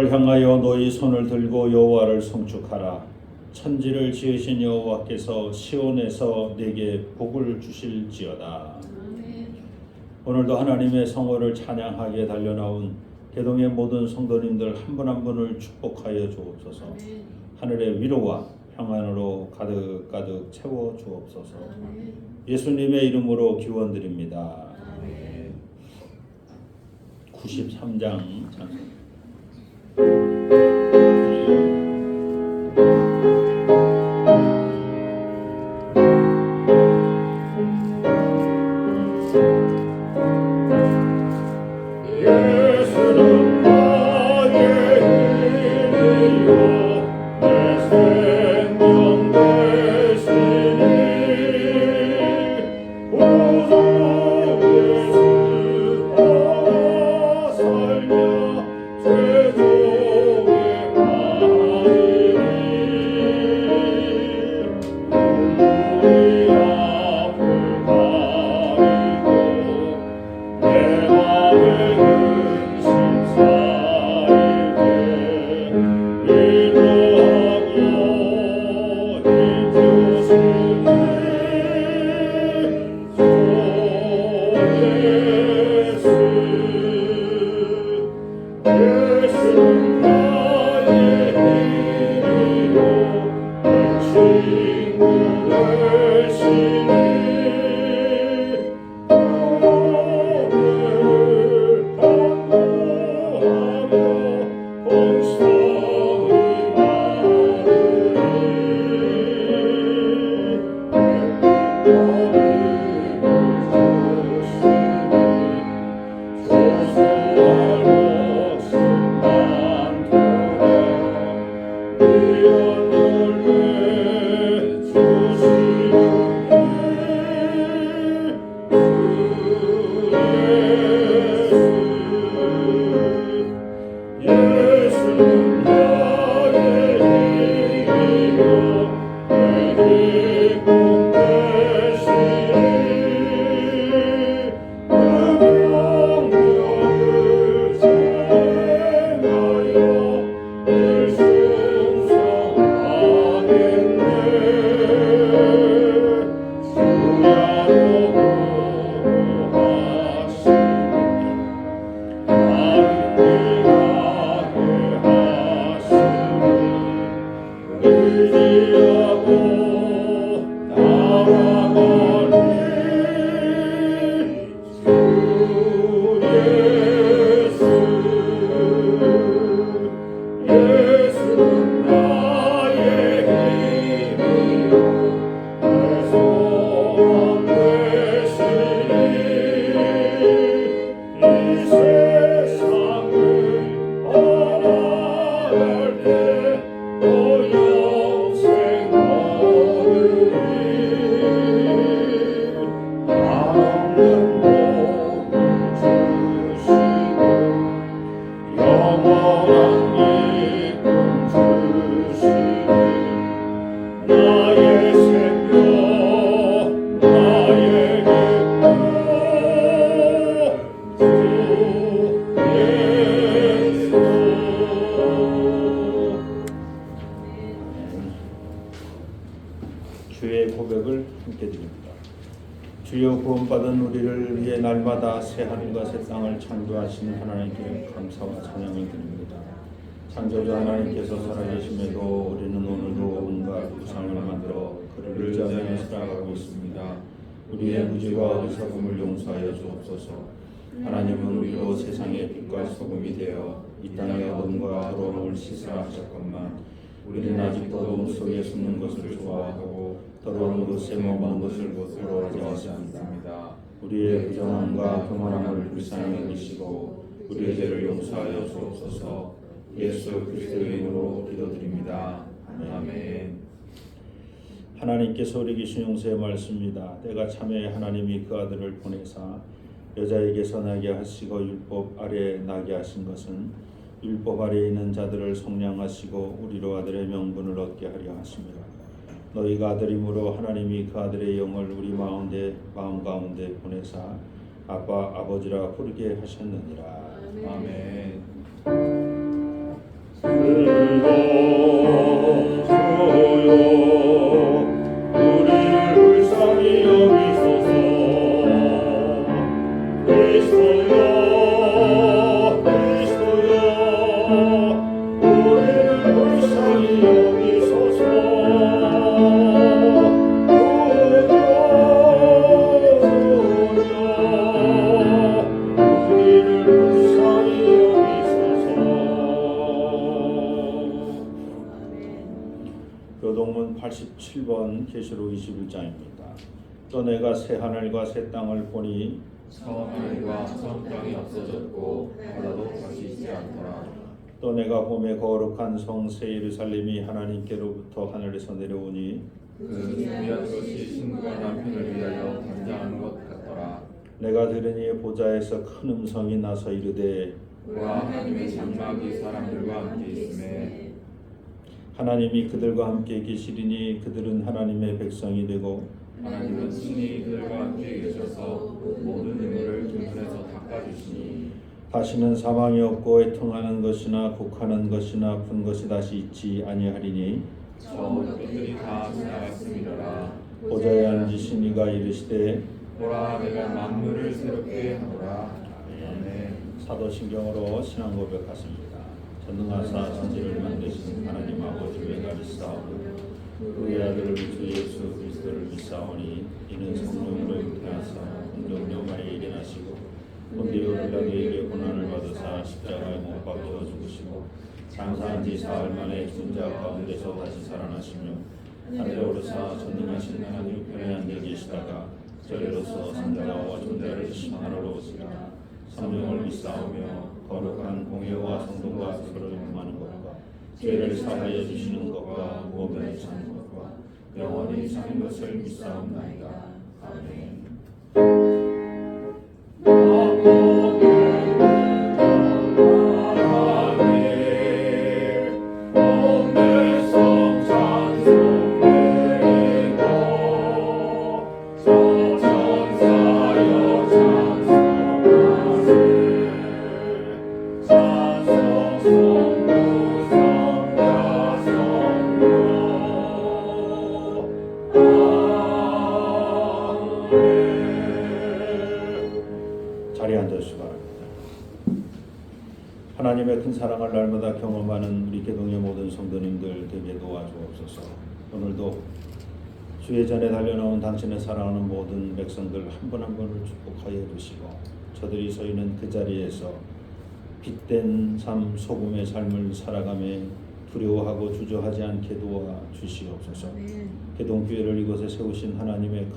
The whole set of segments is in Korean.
너를 향하여 너희 손을 들고 여호와를 송축하라. 천지를 지으신 여호와께서 시온에서 내게 복을 주실지어다. 오늘도 하나님의 성호를 찬양하게 달려나온 대동의 모든 성도님들 한 분 한 분을 축복하여 주옵소서. 하늘의 위로와 평안으로 가득가득 채워 주옵소서. 예수님의 이름으로 기원드립니다. 93장 찬송. 주의 고백을 함께 드립니다. 주여, 구원받은 우리를 위해 날마다 새 하늘과 새 땅을 창조하신 하나님께 감사와 찬양을 드립니다. 창조자 하나님께서 살아계심에도 우리는 오늘도 온갖 우상을 만들어 그를 의지하며 살아가고 있습니다. 우리의 무지와 어리석음을 용서하여 주옵소서. 하나님은 우리로 세상의 빛과 소금이 되어 이 땅의 어둠과 더러움을 씻으라 하셨건만 우리는 아직도 어둠 속에 숨는 것을 좋아하고 더러운 곳에 머무는 것을 부러워하지 않습니다. 우리의 부정함과 교만함을 불쌍히 여기시고 우리의 죄를 용서하여 주옵소서. 예수 그리스도의 이름으로 기도드립니다. 아멘. 하나님께서 우리에게 주신 용서의 말씀입니다. 때가 참에 하나님이 그 아들을 보내사 여자에게서 나게 하시고 율법 아래 나게 하신 것은 율법 아래 있는 자들을 속량하시고 우리로 아들의 명분을 얻게 하려 하심이라. 너희가 아들이므로 하나님이 그 아들의 영을 우리 마음 가운데 보내사 아빠 아버지라 부르게 하셨느니라. 아멘. 우리를 불쌍히 여기소서. 그리스도여 우리를 불쌍히 여기소서. 우리를 불쌍히 여기소서. 교동문 87번 계시록 21장입니다. 또 내가 새 하늘과 새 땅을 보니 처음 하늘과 처음 땅이 없어졌고 바다도 다시 있지 않더라. 또 내가 봄에 거룩한 성 새 예루살렘이 하나님께로부터 하늘에서 내려오니 그 준비한 것이 신부가 남편을 위하여 단장한 것 같더라. 내가 들으니 보좌에서 큰 음성이 나서 이르되 보라, 하나님의 장막이 사람들과 함께 있음에 하나님이 그들과 함께 계시리니 그들은 하나님의 백성이 되고 하나님은 친히 그들과 함께 계셔서 모든 눈물을 그 눈에서 닦아주시니 다시는 사망이 없고 애통하는 것이나 곡하는 것이나 아픈 것이 다시 있지 아니하리니 저 것들이 다 지나갔음이로라. 보좌에 앉으신 이가 이르시되 보라, 내가 만물을 새롭게 하노라. 아멘. 사도신경으로 신앙 고백하십니다. 전능하사 천지를 만드신 하나님 아버지를 가리사오며 그의 아들 주 예수 그리스도를 믿사오니 이는 성령으로 잉태하사 본적 마리아에게 나시고 본디오 빌라도에게 고난을 받으사 십자가에 못 박혀 죽으시고 장사한 지 사흘 만에 죽은 자 가운데서 다시 살아나시며 하늘에 오르사 전능하신 하나님 우편에 앉아 계시다가 저리로서 산자와 존재를 심판하러 오시라. 성령을 믿사오며 거룩한 공예와 성도가 서로 용하는 것과 죄를 사하여 주시는 것과 몸을 사는 것과 영원히 사는 것을 믿사옵나이다. 아멘. 자리에 앉으시기 바랍니다. 하나님의 큰 사랑을 날마다 경험하는 우리 개동의 모든 성도님들 되게 도와주옵소서. 오늘도 주의 전에 달려나온 당신의 사랑하는 모든 백성들 한 분 한 분을 축복하여 주시고 저들이 서 있는 그 자리에서 빛된 삶, 소금의 삶을 살아가며 두려워하고 주저하지 않게 도와주시옵소서. 개동교회를 이곳에 세우신 하나님의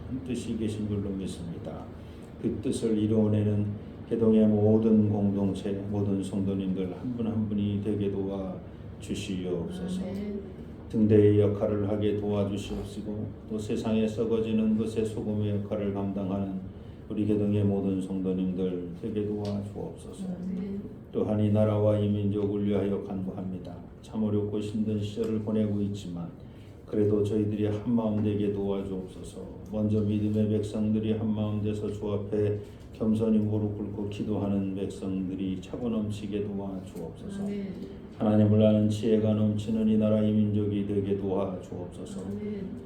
큰 뜻이 계신 줄로 믿습니다. 그 뜻을 이루어내는 개동의 모든 공동체, 모든 성도님들 한 분 한 분이 되게 도와주시옵소서. 등대의 역할을 하게 도와주시옵시고 또 세상에 썩어지는 것의 소금의 역할을 감당하는 우리 개동의 모든 성도님들 되게 도와주옵소서. 또한 이 나라와 이 민족을 위하여 간구합니다. 참 어렵고 힘든 시절을 보내고 있지만 그래도 저희들이 한마음 되게 도와주옵소서. 먼저 믿음의 백성들이 한마음 돼서 주 앞에 겸손히 무릎 꿇고 기도하는 백성들이 차고 넘치게 도와주옵소서. 하나님을 아는 지혜가 넘치는 이 나라 이 민족이 되게 도와주옵소서.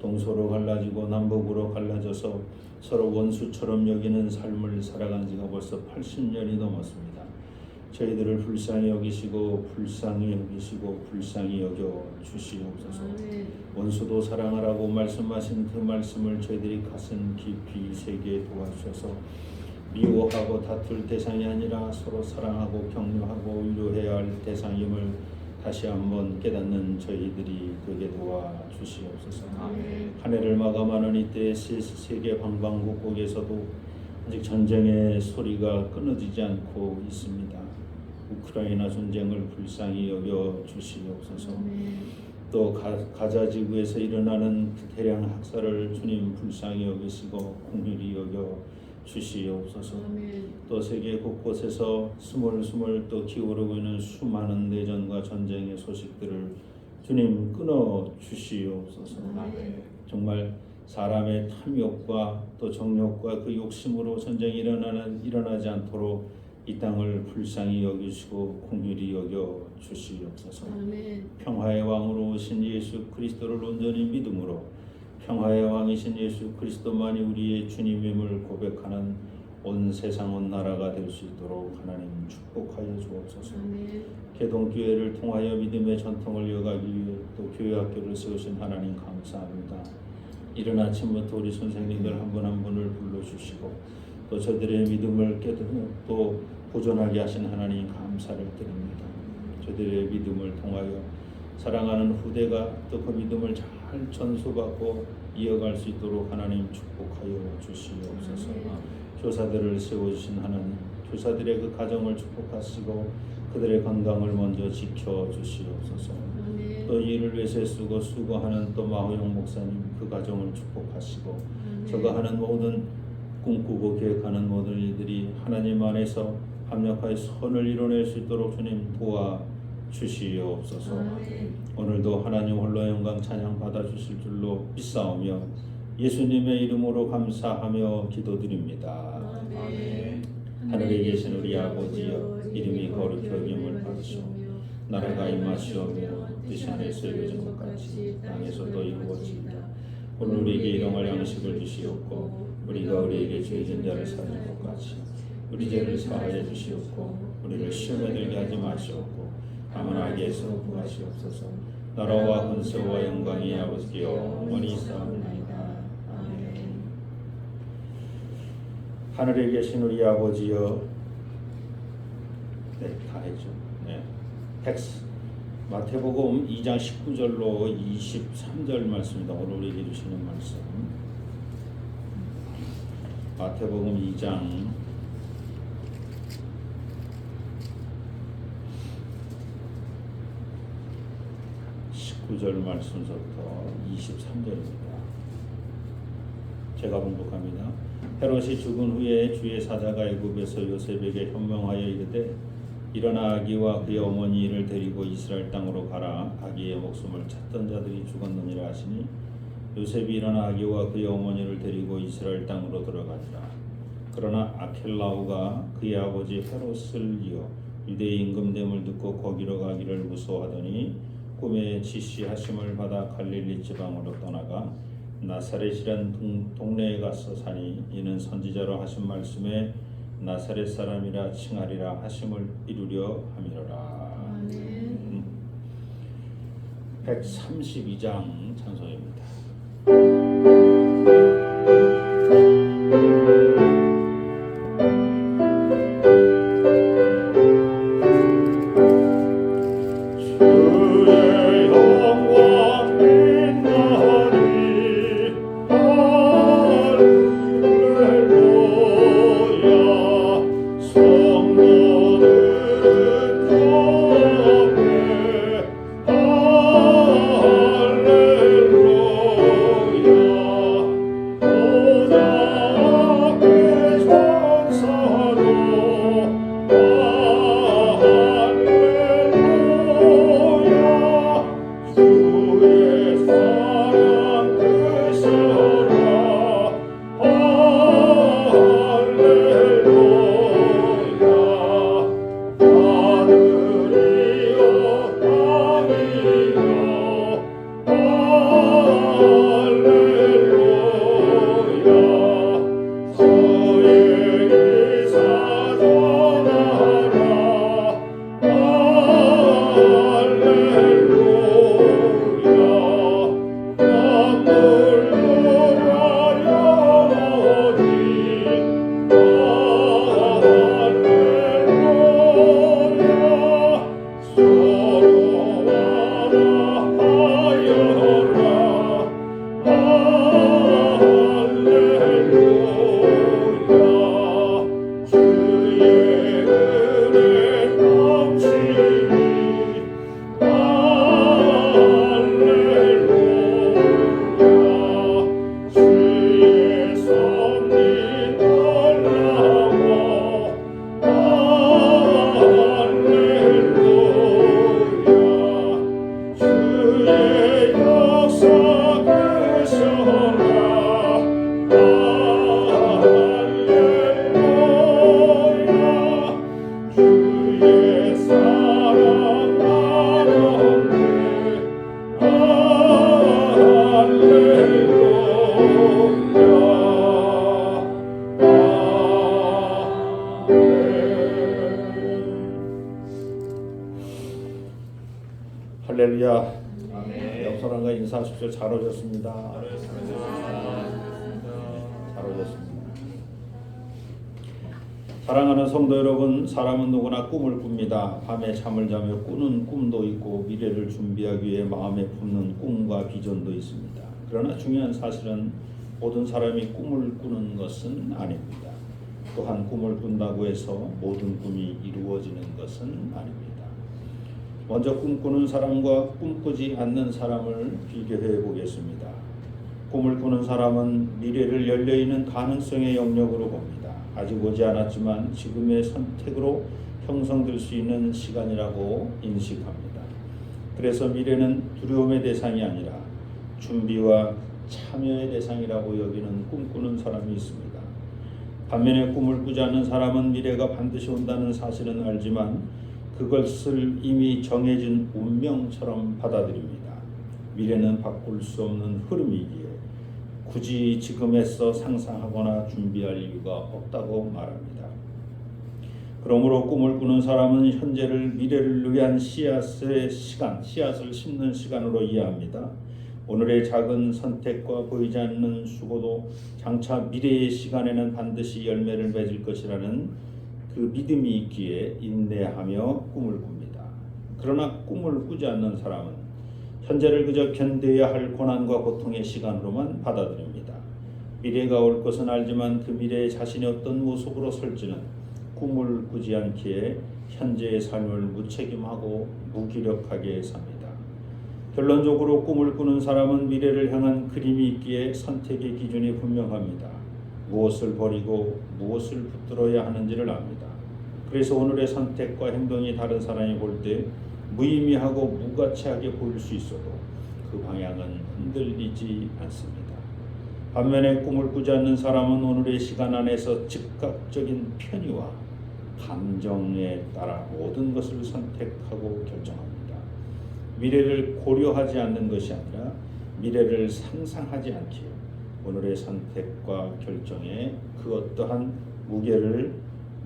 동서로 갈라지고 남북으로 갈라져서 서로 원수처럼 여기는 삶을 살아간 지가 벌써 80년이 넘었습니다. 저희들을 불쌍히 여기시고 불쌍히 여겨 주시옵소서. 원수도 사랑하라고 말씀하신 그 말씀을 저희들이 가슴 깊이 새기게 도와주셔서 미워하고 다툴 대상이 아니라 서로 사랑하고 격려하고 위로해야 할 대상임을 다시 한번 깨닫는 저희들이 되게 도와주시옵소서. 한 해를 마감하는 이때 세계 방방곡곡에서도 아직 전쟁의 소리가 끊어지지 않고 있습니다. 우크라이나 전쟁을 불쌍히 여겨 주시옵소서. 또 가자 지구에서 일어나는 대량 학살을 주님 불쌍히 여기시고 공률히 여겨 주시옵소서. 또 세계 곳곳에서 스물스물 또 기울고 있는 수많은 내전과 전쟁의 소식들을 주님 끊어 주시옵소서. 정말 사람의 탐욕과 또 정욕과 그 욕심으로 전쟁이 일어나지 않도록 이 땅을 불쌍히 여기시고 긍휼히 여겨 주시옵소서. 아멘. 평화의 왕으로 오신 예수 그리스도를 온전히 믿음으로 평화의 왕이신 예수 그리스도만이 우리의 주님임을 고백하는 온 세상 온 나라가 될 수 있도록 하나님 축복하여 주옵소서. 아멘. 개동교회를 통하여 믿음의 전통을 이어가기 위해 또 교회학교를 세우신 하나님 감사합니다. 이른 아침부터 우리 선생님들 한 분 한 분을 불러주시고 또 저들의 믿음을 깨닫고 또 보존하게 하신 하나님 감사를 드립니다. 저들의 믿음을 통하여 사랑하는 후대가 또 그 믿음을 잘 전수받고 이어갈 수 있도록 하나님 축복하여 주시옵소서. 교사들을 세워주신 하나님, 교사들의 그 가정을 축복하시고 그들의 건강을 먼저 지켜주시옵소서. 또 이 일을 위해서 쓰고 수고하는 또 마호영 목사님 그 가정을 축복하시고 저가 하는 모든 꿈꾸고 계획하는 모든 일들이 하나님 안에서 합력하여 선을 이뤄낼 수 있도록 주님 도와주시옵소서. 오늘도 하나님 홀로 영광 찬양 받아주실 줄로 믿사오며 예수님의 이름으로 감사하며 기도드립니다. 아멘. 하늘에 계신 우리 아버지여, 이름이 거룩히 여김을 받으시오며 나라가 임하시오며 뜻이 하늘에서 이루어진 것 같이 땅에서도 이루어지이다. 오늘 우리에게 일용할 양식을 주시옵고 우리가 우리에게 죄진 자를 사하는 것 같이 우리 죄를 사하여 주시옵고 우리를 시험에 들게 하지 마시옵고 다만 악에서 구하시옵소서. 나라와 권세와 영광이 아버지께 영원히 있사옵나이다. 아멘. 하늘에 계신 우리 아버지여, 네, 다 했죠. 네. 마태복음 2장 19절로 23절 말씀입니다. 오늘 우리에게 주시는 말씀. 마태복음 2장 19절 말씀부터 23절입니다. 제가 봉독합니다. 헤롯이 죽은 후에 주의 사자가 애굽에서 요셉에게 현명하여 이르되 일어나 아기와 그의 어머니를 데리고 이스라엘 땅으로 가라. 아기의 목숨을 찾던 자들이 죽었느니라 하시니 요셉이 일어나 아기와 그의 어머니를 데리고 이스라엘 땅으로 들어가니라. 그러나 아켈라오가 그의 아버지 헤롯을 이어 유대의 임금됨을 듣고 거기로 가기를 무서워하더니 꿈에 지시하심을 받아 갈릴리 지방으로 떠나가 나사렛이란 동네에 가서 사니 이는 선지자로 하신 말씀에 나사렛 사람이라 칭하리라 하심을 이루려 함이로라. 132장 찬송입니다. 할렐루야. 아멘. 옆 사람과 인사하십시오. 잘 오셨습니다. 잘 오셨습니다. 사랑하는 성도 여러분, 사람은 누구나 꿈을 꿉니다. 밤에 잠을 자며 꾸는 꿈도 있고 미래를 준비하기 위해 마음에 품는 꿈과 비전도 있습니다. 그러나 중요한 사실은 모든 사람이 꿈을 꾸는 것은 아닙니다. 또한 꿈을 꾼다고 해서 모든 꿈이 이루어지는 것은 아닙니다. 먼저 꿈꾸는 사람과 꿈꾸지 않는 사람을 비교해 보겠습니다. 꿈을 꾸는 사람은 미래를 열려있는 가능성의 영역으로 봅니다. 아직 오지 않았지만 지금의 선택으로 형성될 수 있는 시간이라고 인식합니다. 그래서 미래는 두려움의 대상이 아니라 준비와 참여의 대상이라고 여기는 꿈꾸는 사람이 있습니다. 반면에 꿈을 꾸지 않는 사람은 미래가 반드시 온다는 사실은 알지만 그것을 이미 정해진 운명처럼 받아들입니다. 미래는 바꿀 수 없는 흐름이기에 굳이 지금에서 상상하거나 준비할 이유가 없다고 말합니다. 그러므로 꿈을 꾸는 사람은 현재를 미래를 위한 씨앗을 심는 시간으로 이해합니다. 오늘의 작은 선택과 보이지 않는 수고도 장차 미래의 시간에는 반드시 열매를 맺을 것이라는 그 믿음이 있기에 인내하며 꿈을 꿉니다. 그러나 꿈을 꾸지 않는 사람은 현재를 그저 견뎌야 할 고난과 고통의 시간으로만 받아들입니다. 미래가 올 것은 알지만 그 미래에 자신이 어떤 모습으로 설지는 꿈을 꾸지 않기에 현재의 삶을 무책임하고 무기력하게 삽니다. 결론적으로 꿈을 꾸는 사람은 미래를 향한 그림이 있기에 선택의 기준이 분명합니다. 무엇을 버리고 무엇을 붙들어야 하는지를 압니다. 그래서 오늘의 선택과 행동이 다른 사람이 볼 때 무의미하고 무가치하게 보일 수 있어도 그 방향은 흔들리지 않습니다. 반면에 꿈을 꾸지 않는 사람은 오늘의 시간 안에서 즉각적인 편의와 감정에 따라 모든 것을 선택하고 결정합니다. 미래를 고려하지 않는 것이 아니라 미래를 상상하지 않기에 오늘의 선택과 결정에 그 어떠한 무게를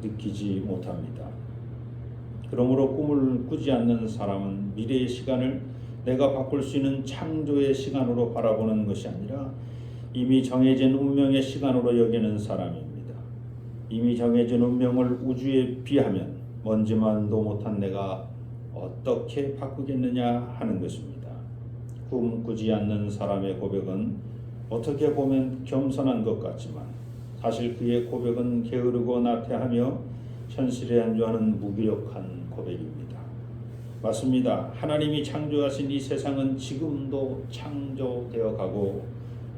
느끼지 못합니다. 그러므로 꿈을 꾸지 않는 사람은 미래의 시간을 내가 바꿀 수 있는 창조의 시간으로 바라보는 것이 아니라 이미 정해진 운명의 시간으로 여기는 사람입니다. 이미 정해진 운명을 우주에 비하면 먼지만도 못한 내가 어떻게 바꾸겠느냐 하는 것입니다. 꿈꾸지 않는 사람의 고백은 어떻게 보면 겸손한 것 같지만 사실 그의 고백은 게으르고 나태하며 현실에 안주하는 무기력한 고백입니다. 맞습니다. 하나님이 창조하신 이 세상은 지금도 창조되어 가고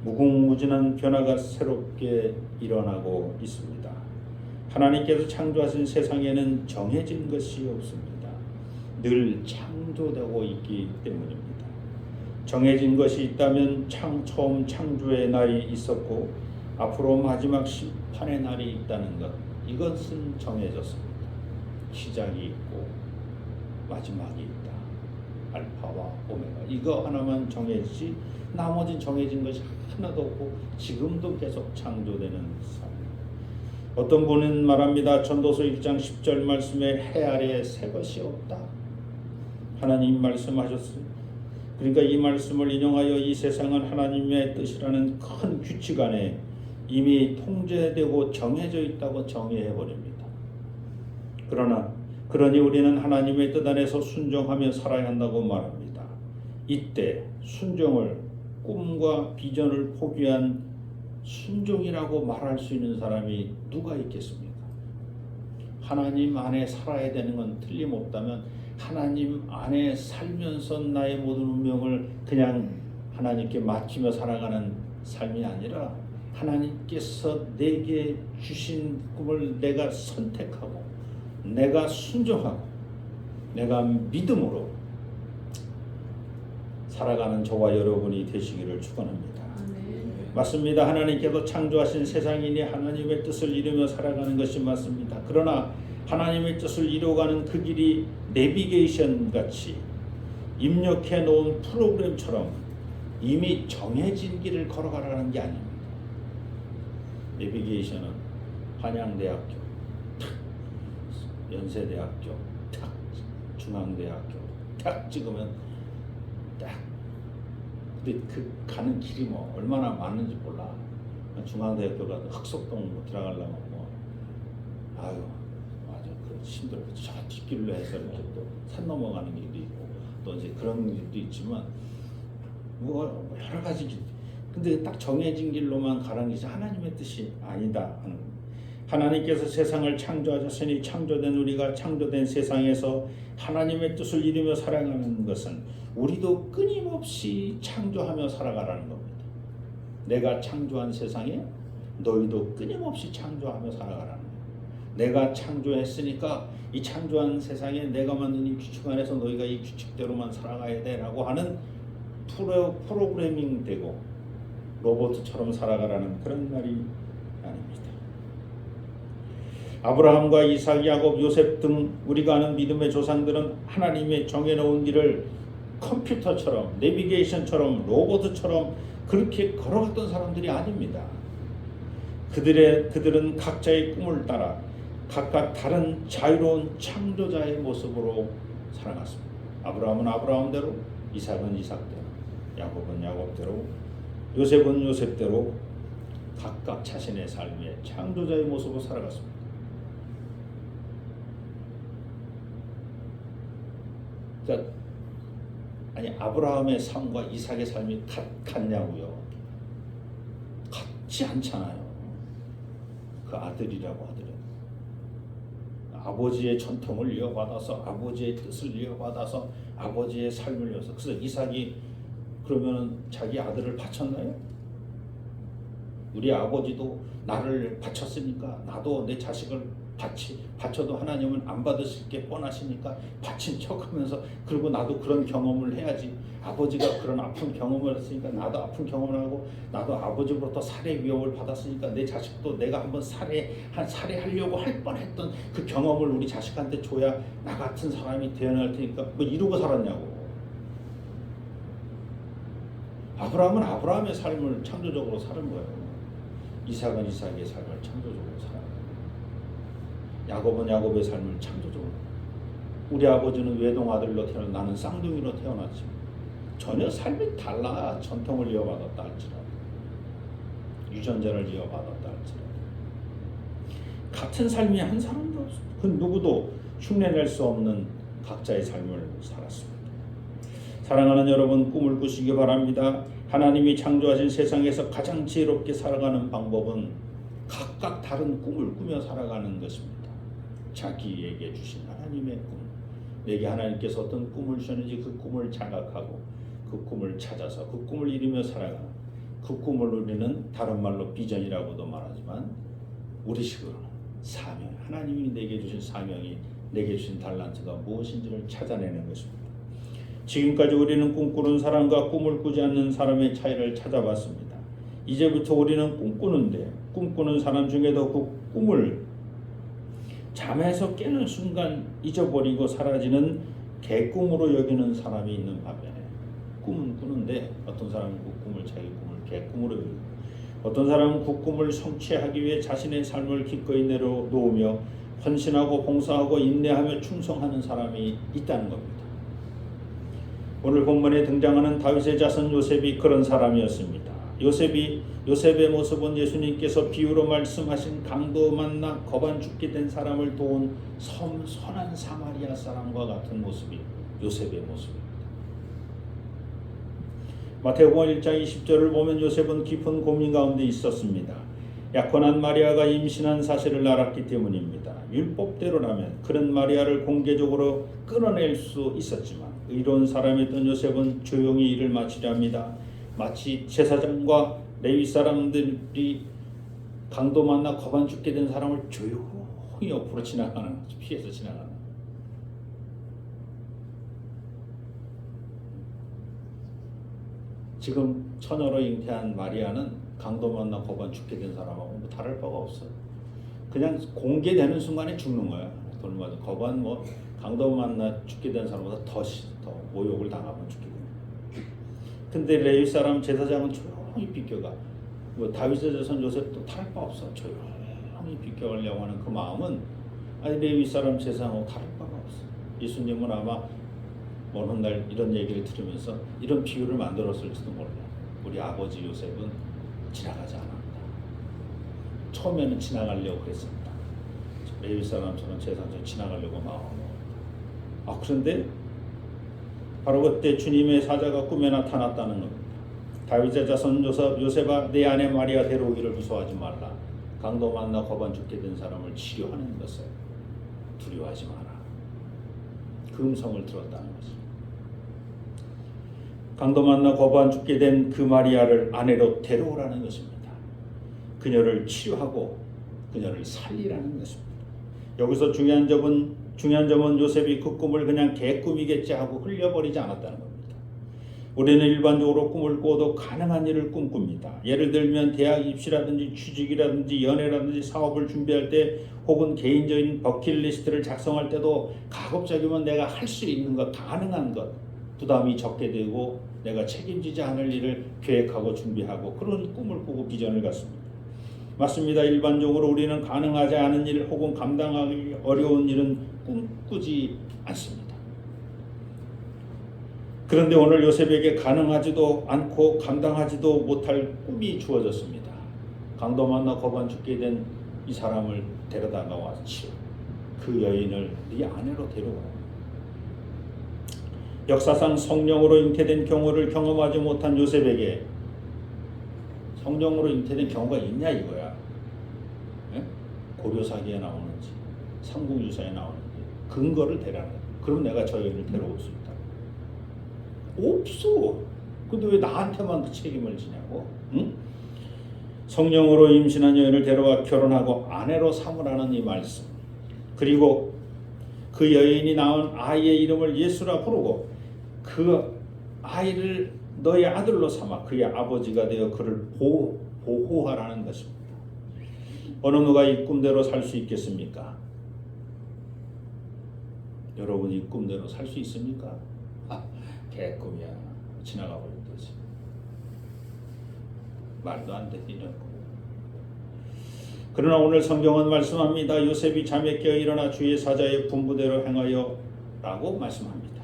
무궁무진한 변화가 새롭게 일어나고 있습니다. 하나님께서 창조하신 세상에는 정해진 것이 없습니다. 늘 창조되고 있기 때문입니다. 정해진 것이 있다면 처음 창조의 날이 있었고 앞으로 마지막 심판의 날이 있다는 것, 이것은 정해졌습니다. 시작이 있고 마지막이 있다. 알파와 오메가, 이거 하나만 정해지지 나머지 정해진 것이 하나도 없고 지금도 계속 창조되는 삶. 어떤 분은 말합니다. 전도서 1장 10절 말씀에 해 아래에 새 것이 없다. 하나님 말씀하셨어요. 그러니까 이 말씀을 인용하여 이 세상은 하나님의 뜻이라는 큰 규칙 안에 이미 통제되고 정해져 있다고 정의해버립니다. 그러니 우리는 하나님의 뜻 안에서 순종하며 살아야 한다고 말합니다. 이때 순종을 꿈과 비전을 포기한 순종이라고 말할 수 있는 사람이 누가 있겠습니까? 하나님 안에 살아야 되는 건 틀림없다면 하나님 안에 살면서 나의 모든 운명을 그냥 하나님께 맡기며 살아가는 삶이 아니라 하나님께서 내게 주신 꿈을 내가 선택하고 내가 순종하고 내가 믿음으로 살아가는 저와 여러분이 되시기를 축원합니다. 맞습니다. 하나님께서 창조하신 세상이니 하나님의 뜻을 이루며 살아가는 것이 맞습니다. 그러나 하나님의 뜻을 이루어가는 그 길이 내비게이션 같이 입력해 놓은 프로그램처럼 이미 정해진 길을 걸어가라는 게 아닙니다. 내비게이션은 한양대학교, 연세대학교, 중앙대학교 탁 찍으면 딱. 근데 그 가는 길이 뭐 얼마나 많은지 몰라. 중앙대학교 가서 흑석동 뭐 들어가려면 뭐 아유 맞아 그 힘들어. 저 뒷길로 해서 이렇게 또 산 넘어가는 길도 있고 또 이제 그런 길도 있지만 뭐 여러 가지 길. 근데 딱 정해진 길로만 가라는 것이 하나님의 뜻이 아니다 하는 거예요. 하나님께서 세상을 창조하셨으니 창조된 우리가 창조된 세상에서 하나님의 뜻을 이루며 살아가는 것은 우리도 끊임없이 창조하며 살아가라는 겁니다. 내가 창조한 세상에 너희도 끊임없이 창조하며 살아가라는 거예요. 내가 창조했으니까 이 창조한 세상에 내가 만든 이 규칙 안에서 너희가 이 규칙대로만 살아가야 돼라고 하는 프로그래밍 되고 로봇처럼 살아가라는 그런 말이 아닙니다. 아브라함과 이삭, 야곱, 요셉 등 우리가 아는 믿음의 조상들은 하나님의 정해놓은 길을 컴퓨터처럼 내비게이션처럼 로봇처럼 그렇게 걸어갔던 사람들이 아닙니다. 그들은 각자의 꿈을 따라 각각 다른 자유로운 창조자의 모습으로 살아갔습니다. 아브라함은 아브라함대로, 이삭은 이삭대로, 야곱은 야곱대로, 요셉은 요셉대로 각각 자신의 삶의 창조자의 모습으로 살아갔습니다. 그러니까 아니 아브라함의 삶과 이삭의 삶이 같냐고요? 같지 않잖아요. 그 아들이라고 하더라도 아버지의 전통을 이어받아서 아버지의 뜻을 이어받아서 아버지의 삶을 위해서 그래서 이삭이 그러면 자기 아들을 바쳤나요? 우리 아버지도 나를 바쳤으니까 나도 내 자식을 바쳐도 하나님은 안 받으실 게 뻔하시니까 바친 척하면서 그리고 나도 그런 경험을 해야지. 아버지가 그런 아픈 경험을 했으니까 나도 아픈 경험을 하고 나도 아버지로부터 살해 위협을 받았으니까 내 자식도 내가 한번 살해하려고 할 뻔했던 그 경험을 우리 자식한테 줘야 나 같은 사람이 태어날 테니까 뭐 이러고 살았냐고. 아브라함은 아브라함의 삶을 창조적으로 사는 거예요. 이삭은 이삭의 삶을 창조적으로 살아요. 야곱은 야곱의 삶을 창조적으로. 우리 아버지는 외동아들로 태어나 나는 쌍둥이로 태어났지. 전혀 삶이 달라. 전통을 이어받았다 할지라도 유전자를 이어받았다 할지라도 같은 삶이 한 사람도 없습니다. 그 누구도 흉내낼 수 없는 각자의 삶을 살았습니다. 사랑하는 여러분, 꿈을 꾸시기 바랍니다. 하나님이 창조하신 세상에서 가장 지혜롭게 살아가는 방법은 각각 다른 꿈을 꾸며 살아가는 것입니다. 자기에게 주신 하나님의 꿈, 내게 하나님께서 어떤 꿈을 주셨는지 그 꿈을 자각하고 그 꿈을 찾아서 그 꿈을 이루며 살아가는 그 꿈을 우리는 다른 말로 비전이라고도 말하지만 우리식으로는 사명, 하나님이 내게 주신 사명이 내게 주신 달란트가 무엇인지를 찾아내는 것입니다. 지금까지 우리는 꿈꾸는 사람과 꿈을 꾸지 않는 사람의 차이를 찾아봤습니다. 이제부터 우리는 꿈꾸는데 꿈꾸는 사람 중에도 그 꿈을 잠에서 깨는 순간 잊어버리고 사라지는 개꿈으로 여기는 사람이 있는 반면에 꿈은 꾸는데 어떤 사람은 그 꿈을 자기 꿈을 개꿈으로 여기고 어떤 사람은 그 꿈을 성취하기 위해 자신의 삶을 기꺼이 내려놓으며 헌신하고 봉사하고 인내하며 충성하는 사람이 있다는 겁니다. 오늘 본문에 등장하는 다윗의 자손 요셉이 그런 사람이었습니다. 요셉의 모습은 예수님께서 비유로 말씀하신 강도 만나 겁안 죽게 된 사람을 도운 선한 사마리아 사람과 같은 모습이 요셉의 모습입니다. 마태복음 1장 20절을 보면 요셉은 깊은 고민 가운데 있었습니다. 약혼한 마리아가 임신한 사실을 알았기 때문입니다. 율법대로라면 그런 마리아를 공개적으로 끌어낼 수 있었지만 의로운 사람이었던 요셉은 조용히 일을 마치려 합니다. 마치 제사장과 레위 사람들이 강도 만나 겁안 죽게 된 사람을 조용히 옆으로 지나가는, 피해서 지나가는. 지금 처녀로 잉태한 마리아는 강도 만나 겁안 죽게 된 사람하고 뭐 다를 바가 없어요. 그냥 공개되는 순간에 죽는 거야. 돌맞아. 겁안 강도 만나 죽게 된 사람보다 더 모욕을 당하면 죽게 됩니다. 근데 레위 사람 제사장은 조용히 비껴가. 다윗의 자손 요셉도 다를 바 없어. 조용히 비껴가려고 하는 그 마음은 아니 레위 사람 제사장하고 다를 바가 없어. 예수님은 아마 어느 날 이런 얘기를 들으면서 이런 비유를 만들었을지도 몰라. 우리 아버지 요셉은 지나가지 않았다. 처음에는 지나가려고 그랬습니다. 레위 사람처럼 제사장처럼 지나가려고 마음먹었다. 그런데 바로 그때 주님의 사자가 꿈에 나타났다는 겁니다. 다윗의 자손 요셉아, 내 아내 마리아 데려오기를 무서워하지 말라. 강도 만나 거반 죽게 된 사람을 치료하는 것을 두려워하지 마라. 그 음성을 들었다는 것입니다. 강도 만나 거반 죽게 된 그 마리아를 아내로 데려오라는 것입니다. 그녀를 치료하고 그녀를 살리라는 것입니다. 여기서 중요한 점은 요셉이 그 꿈을 그냥 개꿈이겠지 하고 흘려버리지 않았다는 겁니다. 우리는 일반적으로 꿈을 꿔도 가능한 일을 꿈꿉니다. 예를 들면 대학 입시라든지 취직이라든지 연애라든지 사업을 준비할 때 혹은 개인적인 버킷리스트를 작성할 때도 가급적이면 내가 할 수 있는 것, 가능한 것, 부담이 적게 되고 내가 책임지지 않을 일을 계획하고 준비하고 그런 꿈을 꾸고 비전을 갖습니다. 맞습니다. 일반적으로 우리는 가능하지 않은 일 혹은 감당하기 어려운 일은 꿈꾸지 않습니다. 그런데 오늘 요셉에게 가능하지도 않고 감당하지도 못할 꿈이 주어졌습니다. 강도 만나 거반 죽게 된 이 사람을 데려다가 왔지요. 그 여인을 네 아내로 데려오라. 역사상 성령으로 잉태된 경우를 경험하지 못한 요셉에게 성령으로 잉태된 경우가 있냐 이거야. 예? 고려사기에 나오는지 삼국유사에 나오는지 근거를 대라는 거야. 그럼 내가 저 여인을 데려올 수 있다. 없어. 근데 왜 나한테만 그 책임을 지냐고? 응? 성령으로 임신한 여인을 데려와 결혼하고 아내로 삼으라는 이 말씀. 그리고 그 여인이 낳은 아이의 이름을 예수라 부르고 그 아이를 너의 아들로 삼아 그의 아버지가 되어 그를 보호하라는 것입니다. 어느 누가 이 꿈대로 살 수 있겠습니까? 여러분 이 꿈대로 살 수 있습니까? 개꿈이야. 지나가 버린 거지. 말도 안 되는 꿈. 그러나 오늘 성경은 말씀합니다. 요셉이 잠에 깨어 일어나 주의 사자의 분부대로 행하여 라고 말씀합니다.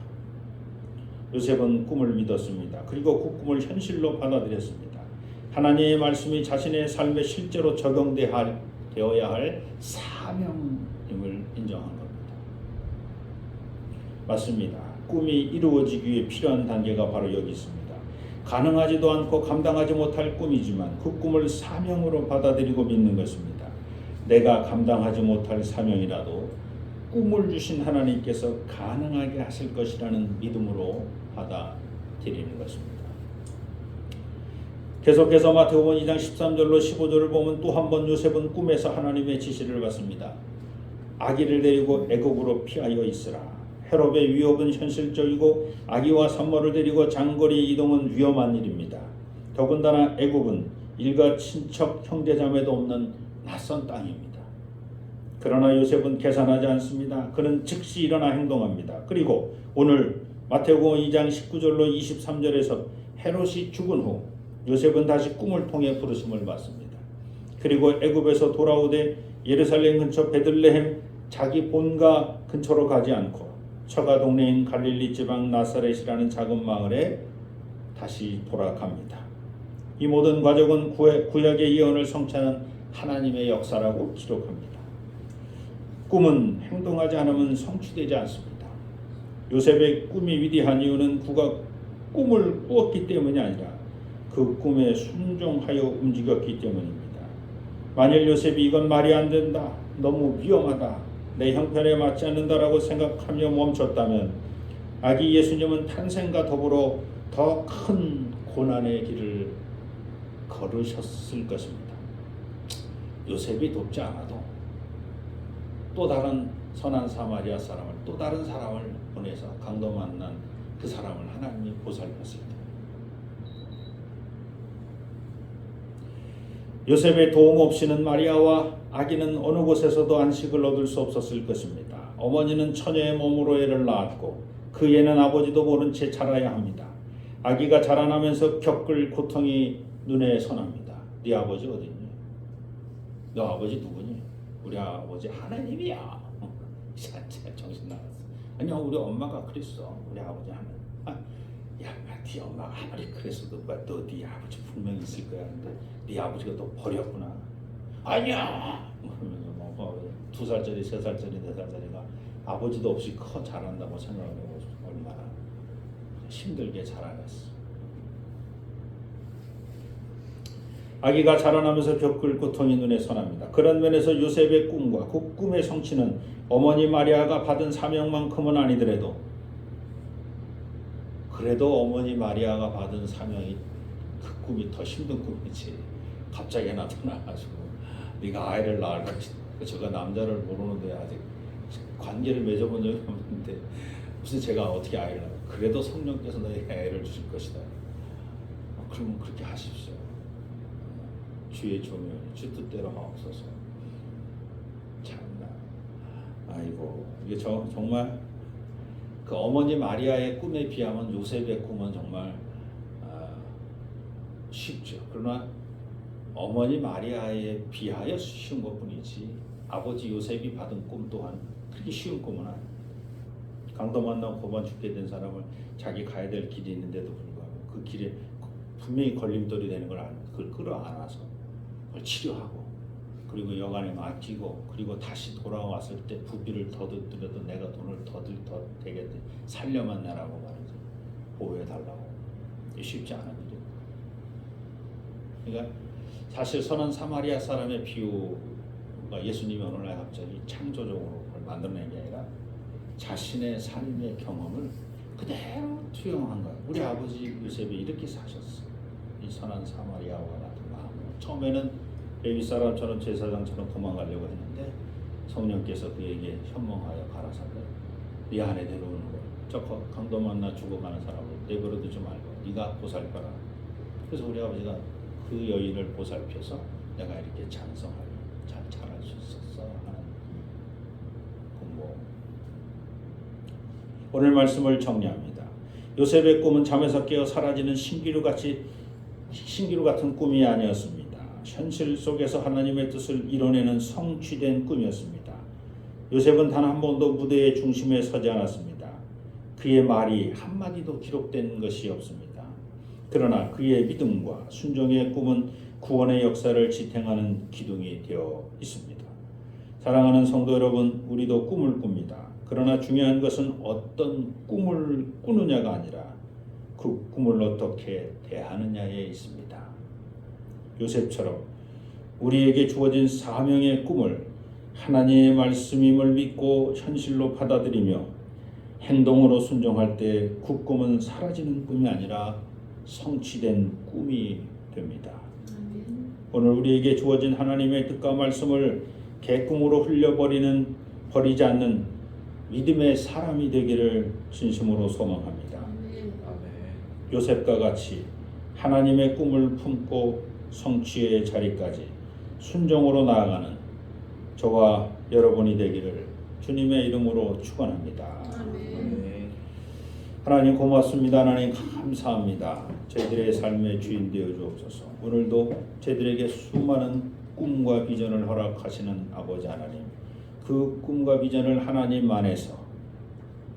요셉은 꿈을 믿었습니다. 그리고 그 꿈을 현실로 받아들였습니다. 하나님의 말씀이 자신의 삶에 실제로 적용되어야 할 사명임을 인정한 겁니다. 맞습니다. 꿈이 이루어지기 위해 필요한 단계가 바로 여기 있습니다. 가능하지도 않고 감당하지 못할 꿈이지만 그 꿈을 사명으로 받아들이고 믿는 것입니다. 내가 감당하지 못할 사명이라도 꿈을 주신 하나님께서 가능하게 하실 것이라는 믿음으로 받아들이는 것입니다. 계속해서 마태복음 2장 13절로 15절을 보면 또 한 번 요셉은 꿈에서 하나님의 지시를 받습니다. 아기를 데리고 애굽으로 피하여 있으라. 헤롯의 위협은 현실적이고 아기와 산모를 데리고 장거리 이동은 위험한 일입니다. 더군다나 애굽은 일가 친척 형제자매도 없는 낯선 땅입니다. 그러나 요셉은 계산하지 않습니다. 그는 즉시 일어나 행동합니다. 그리고 오늘 마태복음 2장 19절로 23절에서 헤롯이 죽은 후 요셉은 다시 꿈을 통해 부르심을 받습니다. 그리고 애굽에서 돌아오되 예루살렘 근처 베들레헴 자기 본가 근처로 가지 않고 처가 동네인 갈릴리 지방 나사렛이라는 작은 마을에 다시 돌아갑니다. 이 모든 과정은 구약의 예언을 성취하는 하나님의 역사라고 기록합니다. 꿈은 행동하지 않으면 성취되지 않습니다. 요셉의 꿈이 위대한 이유는 그가 꿈을 꾸었기 때문이 아니라 그 꿈에 순종하여 움직였기 때문입니다. 만일 요셉이 이건 말이 안 된다, 너무 위험하다, 내 형편에 맞지 않는다라고 생각하며 멈췄다면 아기 예수님은 탄생과 더불어 더 큰 고난의 길을 걸으셨을 것입니다. 요셉이 돕지 않아도 또 다른 선한 사마리아 사람을 또 다른 사람을 보내서 강도 만난 그 사람을 하나님이 보살폈을 때 요셉의 도움 없이는 마리아와 아기는 어느 곳에서도 안식을 얻을 수 없었을 것입니다. 어머니는 처녀의 몸으로 애를 낳았고 그 애는 아버지도 모른 채 자라야 합니다. 아기가 자라나면서 겪을 고통이 눈에 선합니다. 네 아버지 어디 있니? 너 아버지 누구니? 우리 아버지 하나님이야. 정신 나갔어. 아니요, 우리 엄마가 그랬어. 우리 아버지 하면 야, 네 엄마가 아무리 그랬어도 너네 아버지 분명히 있을 거야. 근데 네 아버지가 너 버렸구나. 아니야. 뭐 2살짜리, 3살짜리, 4살짜리가 아버지도 없이 커 자란다고 생각을 해보고 얼마나 힘들게 자라났어. 아기가 자라나면서 겪을 고통이 눈에 선합니다. 그런 면에서 요셉의 꿈과 그 꿈의 성취는 어머니 마리아가 받은 사명만큼은 아니더라도 그래도 어머니 마리아가 받은 사명이 그 꿈이 더 힘든 꿈이지. 갑자기 나타나가지고 네가 아이를 낳을까. 제가 남자를 모르는데 아직 관계를 맺어본 적이 없는데 무슨 제가 어떻게 아이를 낳아. 그래도 성령께서 너에게 아이를 주실 것이다. 그러면 그렇게 하십시오. 주의 종이 주 뜻대로 하옵소서. 참나. 아이고 이게 정말 그 어머니 마리아의 꿈에 비하면 요셉의 꿈은 정말 쉽죠. 그러나 어머니 마리아에 비하여 쉬운 것뿐이지 아버지 요셉이 받은 꿈 또한 그렇게 쉬운 꿈은 아니에요. 강도 만나고 고만 죽게 된 사람을 자기 가야 될 길이 있는데도 불구하고 그 길에 분명히 걸림돌이 되는 걸 그걸 끌어안아서 그걸 치료하고 그리고 여간에 맡기고 그리고 다시 돌아왔을 때 부비를 더 듣더라도 내가 돈을 더 되겠지 살려만 내라고 말이죠. 보호해달라고. 쉽지 않은 일이에요. 그러니까 사실 선한 사마리아 사람의 비유가 예수님이 어느 날 갑자기 창조적으로 그걸 만들어낸 게 아니라 자신의 삶의 경험을 그대로 투영한 거예요. 우리 아버지 요셉이 이렇게 사셨어. 이 선한 사마리아와 같은 마음으로. 처음에는 베비 사람처럼 제사장처럼 도망가려고 했는데 성령께서 그에게 현몽하여 가라사대 네 안에 내려오는 거야. 저 강도 만나 죽어가는 사람을 내버려두지 말고 네가 보살펴라. 그래서 우리 아버지가 그 여인을 보살펴서 내가 이렇게 장성하여 잘 자랄 수 있었어 하는 공부. 오늘 말씀을 정리합니다. 요셉의 꿈은 잠에서 깨어 사라지는 신기루 같은 꿈이 아니었습니다. 현실 속에서 하나님의 뜻을 이뤄내는 성취된 꿈이었습니다. 요셉은 단 한 번도 무대의 중심에 서지 않았습니다. 그의 말이 한마디도 기록된 것이 없습니다. 그러나 그의 믿음과 순종의 꿈은 구원의 역사를 지탱하는 기둥이 되어 있습니다. 사랑하는 성도 여러분, 우리도 꿈을 꿉니다. 그러나 중요한 것은 어떤 꿈을 꾸느냐가 아니라 그 꿈을 어떻게 대하느냐에 있습니다. 요셉처럼 우리에게 주어진 사명의 꿈을 하나님의 말씀임을 믿고 현실로 받아들이며 행동으로 순종할 때 그 꿈은 사라지는 꿈이 아니라 성취된 꿈이 됩니다. 오늘 우리에게 주어진 하나님의 뜻과 말씀을 개꿈으로 버리지 않는 믿음의 사람이 되기를 진심으로 소망합니다. 요셉과 같이 하나님의 꿈을 품고 성취의 자리까지 순종으로 나아가는 저와 여러분이 되기를 주님의 이름으로 축원합니다. 하나님 고맙습니다. 하나님 감사합니다. 저희들의 삶의 주인 되어 주옵소서. 오늘도 저희들에게 수많은 꿈과 비전을 허락하시는 아버지 하나님, 그 꿈과 비전을 하나님 안에서,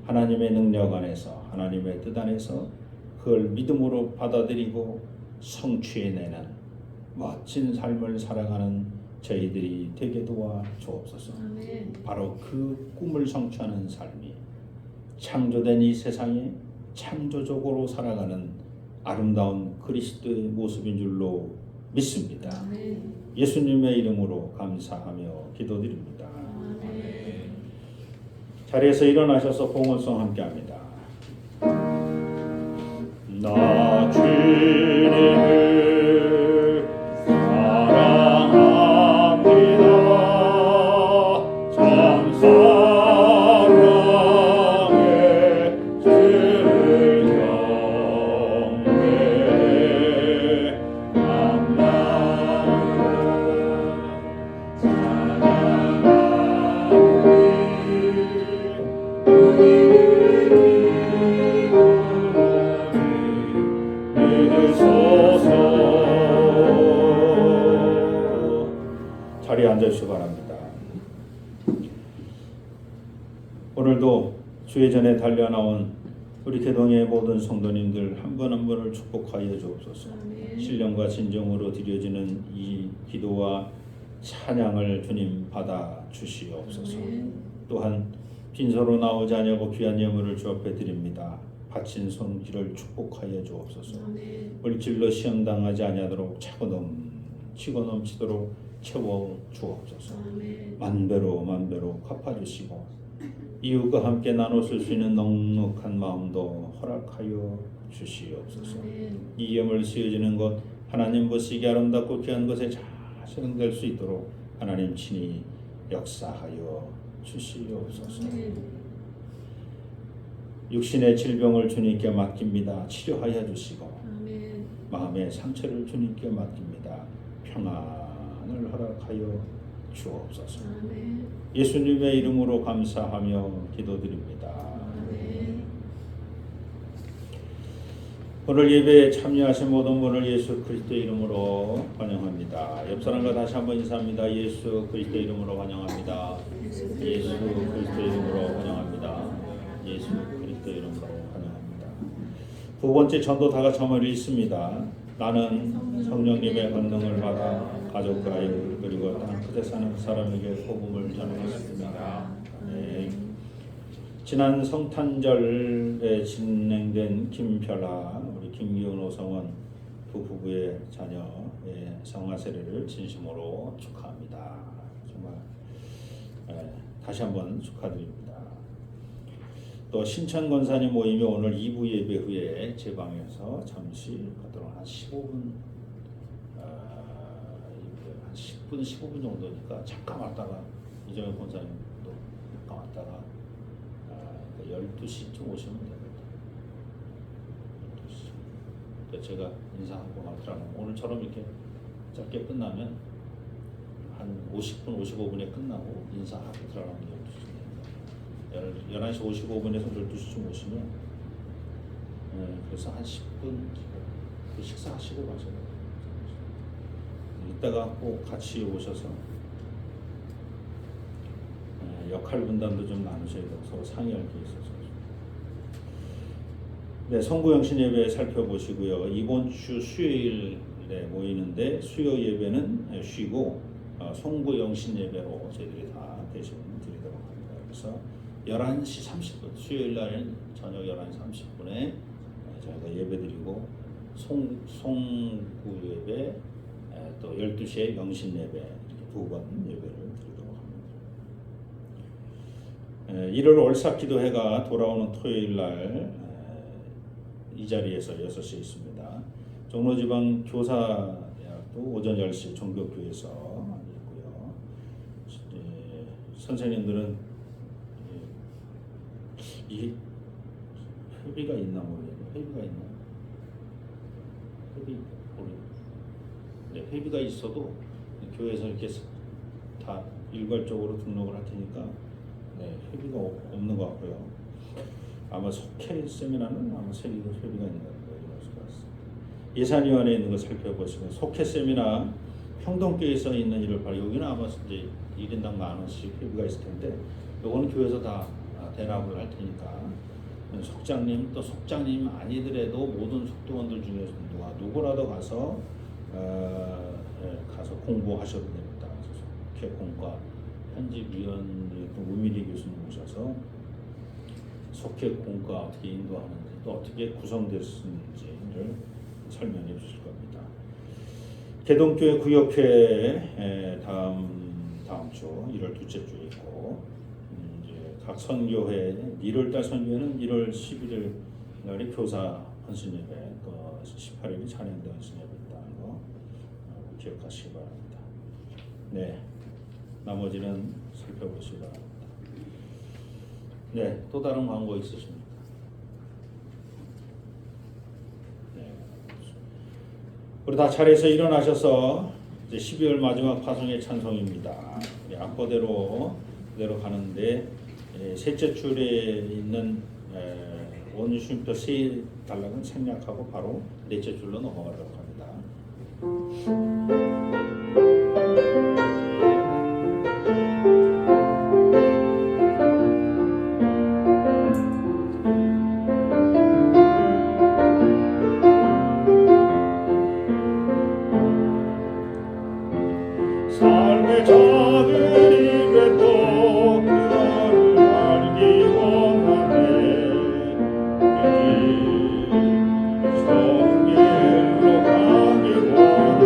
하나님의 능력 안에서, 하나님의 뜻 안에서 그걸 믿음으로 받아들이고 성취해내는 멋진 삶을 살아가는 저희들이 되게 도와 주옵소서. 바로 그 꿈을 성취하는 삶이 창조된 이 세상에 창조적으로 살아가는 아름다운 그리스도의 모습인 줄로 믿습니다. 예수님의 이름으로 감사하며 기도드립니다. 자리에서 일어나셔서 봉헌송 함께합니다. 나 주님을 사랑합니다. 참 사랑의 주를 경배 만나는 자리에 앉아주시기 바랍니다. 오늘도 주의 전에 달려 나온 우리 개동의 모든 성도님들 한 분 한 분을 축복하여 주옵소서. 신령과 진정으로 드려지는 이 기도와 찬양을 주님 받아 주시옵소서. 또한 빈소로 나오지 아니하고 귀한 예물을 주 앞에 드립니다. 바친 손길을 축복하여 주옵소서. 물질로 시험당하지 아니하도록 치고 넘치도록 채워 주옵소서. 만배로 갚아주시고 이웃과 함께 나눠 쓸 수 있는 넉넉한 마음도 허락하여 주시옵소서. 이 예물 쓰여지는 것 하나님 보시기에 아름답고 귀한 것에 잘 사용될 수 있도록 하나님 친히 역사하여 주시옵소서. 육신의 질병을 주님께 맡깁니다. 치료하여 주시고 마음의 상처를 주님께 맡깁니다. 평안을 허락하여 주옵소서. 예수님의 이름으로 감사하며 기도드립니다. 오늘 예배에 참여하신 모든 분을 예수 그리스도의 이름으로 환영합니다. 옆 사람과 다시 한번 인사합니다. 예수 그리스도의 이름으로 환영합니다. 예수 그리스도의 이름으로 환영합니다. 예수 그리스도의 이름으로 환영합니다. 두 번째 전도 다 같이 한번 읽습니다. 나는 성령님의 권능을 받아 가족과 아이 그리고 땅 끝에 사는 사람에게 복음을 전하겠습니다. 네. 지난 성탄절에 진행된 김별아 우리 김기훈 오성원 부부의 자녀의 성화 세례를 진심으로 축하합니다. 정말 다시 한번 축하드립니다. 또 신천 권사님 모임이 오늘 2부 예배 후에 제 방에서 잠시 가도록 한 15분 한 10분 15분 정도니까 잠깐 왔다가 이정현 권사님도 잠깐 왔다가 12시쯤 오시면 됩니다. 12시. 제가 인사하고 막 들어가면 오늘처럼 이렇게 짧게 끝나면 한 50분 55분에 끝나고 인사하고 들어가는 게 11시 55분에서 12시쯤 오시면 그래서 한 10분 식사하시고 가셔야 돼요. 이따가 꼭 같이 오셔서 역할 분담도 좀 나누셔야 돼요. 서로 상의할 게 있어서. 네, 성구영신 예배 살펴보시고요. 이번 주 수요일에 모이는데 수요 예배는 쉬고 성구영신 예배로 저희들이 다 대신 드리도록 합니다. 그래서 11시 30분 수요일 날은 저녁 11시 30분에 저희가 예배드리고 송구 예배 또 12시에 영신 예배 이렇게 두 번 예배를 드리도록 합니다. 1월 월삭 기도회가 돌아오는 토요일 날 이 자리에서 6시에 있습니다. 종로지방 교사대학도 오전 10시 종교교회에서 있고요. 선생님들은 이 회비가 있나 모르겠네요. 회비가 있나? 회비 모르겠네요. 네, 회비가 있어도 교회에서 이렇게 다 일괄적으로 등록을 할 테니까 네, 회비가 없는 것 같고요. 아마 속회 세미나는 아마 회비가 있는 것 같습니다. 예산위원회에 있는 거 살펴보시면 속회 세미나 평동교회에서 있는 1월 8일 여기는 아마 이제 1인당 10,000원씩 회비가 있을 텐데 요거는 교회에서 다 대납을 할 테니까 속장님 또 속장님 아니더라도 모든 속도원들 중에서 누구라도 가서 공부하셔도 됩니다. 속회 공과 편집위원회 또 우미리 교수님 오셔서 속회 공과 어떻게 인도하는지 또 어떻게 구성됐는지를 설명해 주실 겁니다. 개동교회 구역회 다음 주 1월 둘째 주에 있고 이제 각 선교회 1월달 선교회는 1월 11일 날이 교사 헌신 예배, 18일이 찬양대 헌신 예배 있다는 거 기억하시기 바랍니다. 네, 나머지는 살펴보시기 바랍니다. 네, 또 다른 광고 있으십니까? 네, 우리 다 차례에서 일어나셔서 이제 12월 마지막 파송의 찬송입니다. 악보대로 그대로 가는데 셋째 줄에 있는 원유심표 세 단락은 생략하고 바로 넷째 줄로 넘어가도록 합니다. 내 작은 입에 또 너를 알기 원하네. 좋은 길로 가기 원해.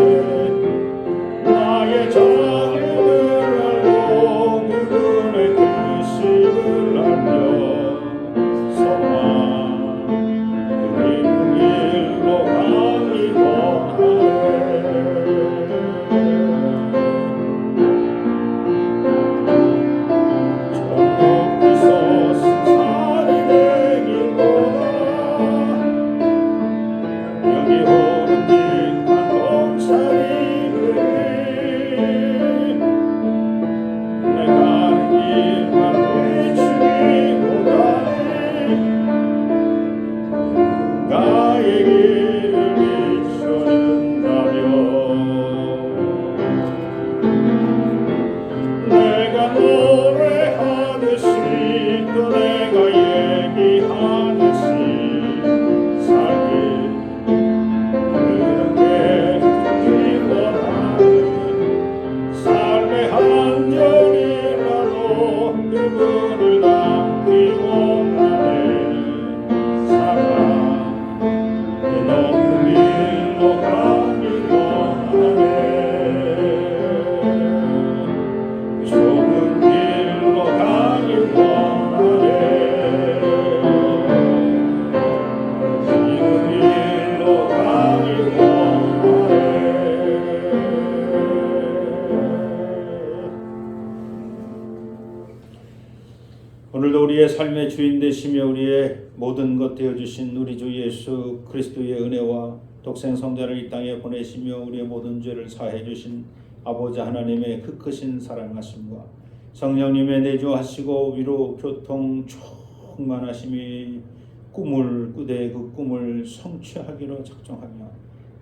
나의 자유를 알고 그분의 뜻을 알며 소망 그 길로 가기 원하네. 저 높이서 승산이 되기보다 여기 오른 듯한 동산이 되리. 내가 길만 외치기보다는 나의 길을 비춰준다면 내가 노래하듯이 또 내가 얘기하듯이 살기 그렇게 기원하는 삶의 한 절이라도 그분을 닮기 원하네. 사랑 그 높은 길로 가기 원하네. 좁은 길로 가기 원하네. 좁은 길로 가기 원하네. 오늘도 우리의 삶의 주인 되시며 우리의 모든 것 되어주신 우리 주 예수 그리스도의 은혜와 독생 성자를 이 땅에 보내시며 우리의 모든 죄를 사해 주신 아버지 하나님의 그 크신 사랑하심과 성령님의 내주하시고 위로 교통 충만하심이 꿈을 꾸되 그 꿈을 성취하기로 작정하며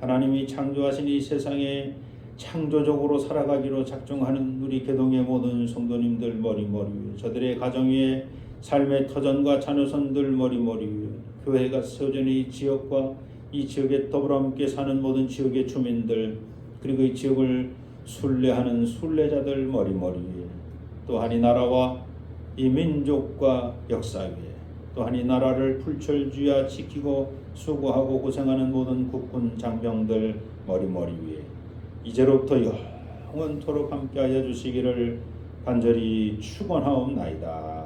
하나님이 창조하신 이 세상에 창조적으로 살아가기로 작정하는 우리 개동의 모든 성도님들 머리머리 위에 저들의 가정 위에 삶의 터전과 자녀선들 머리머리 위에 교회가 세워진 이 지역과 이 지역에 더불어 함께 사는 모든 지역의 주민들 그리고 이 지역을 순례하는 순례자들 머리머리 위에 또한 이 나라와 이 민족과 역사 위에 또한 이 나라를 풀철주야 지키고 수고하고 고생하는 모든 국군 장병들 머리머리 위에 이제로부터 영원토록 함께하여 주시기를 간절히 축원하옵나이다.